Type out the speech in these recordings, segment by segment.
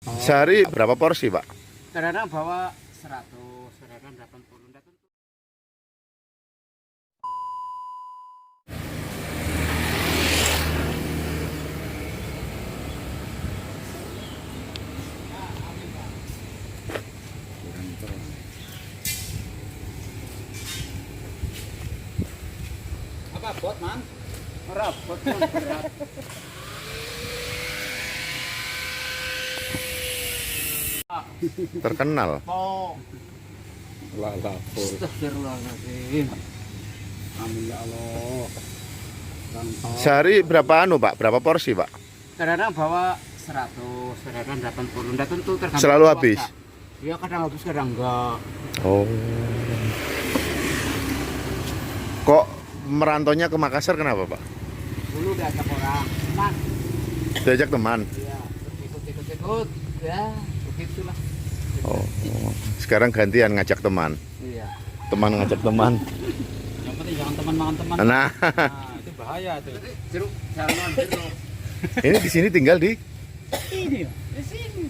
Sehari berapa porsi, Pak? Kadang-kadang bawa 100, kadang 80. Nggak tentu. Apa bot, Man? Bot, Man, berat. Terkenal. Oh, Lalapur. astagfirullahaladzim. Amin ya Allah. Sehari berapa Pak? Berapa porsi, Pak? Kadang-kadang bawa 100, kadang 80. Nggak tentu, tergantung Selalu cuaca. habis? Iya, kadang habis, kadang enggak. Oh. Kok merantaunya ke Makassar kenapa, Pak? Dulu diajak orang, Man. Diajak teman. Iya, ikut. Ya, begitulah. Oh. Sekarang gantian ngajak teman. Iya. Teman ngajak teman. Yang penting jangan teman makan teman. Nah, Nah, itu bahaya tuh. Jeruk, jangan jeruk. ini di sini tinggal di Ini ya. Di sini.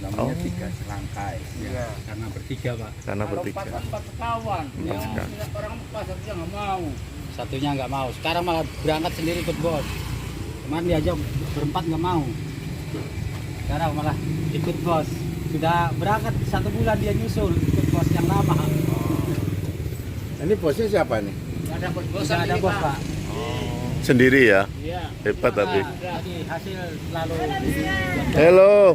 Namanya Oh. 3 selangkai. Iya. Karena bertiga, Pak. sana Kalau bertiga. empat kawan. Empat Yang sekawan. orang pasar dia nggak mau. Satunya nggak mau. Sekarang malah berangkat sendiri ikut bos. Kemarin diajak berempat nggak mau. Sekarang malah ikut bos. Sudah berangkat 1 bulan dia nyusul ikut bos yang lama. Ini bosnya siapa nih? Nggak ada bos-bosan Sudah ada ini, bos, Pak. Pak. Sendiri ya. Iya. Hebat tapi. Jadi hasil selalu. Hello.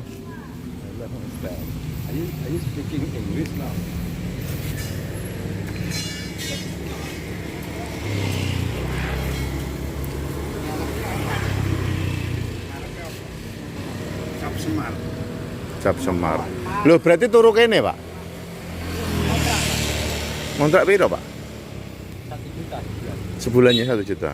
Are you speaking English now? Cap Semar. Cap Semar. Loh, berarti turu kene, Pak? Ngontrak piro, Pak? 1 juta. Sebulannya 1 juta.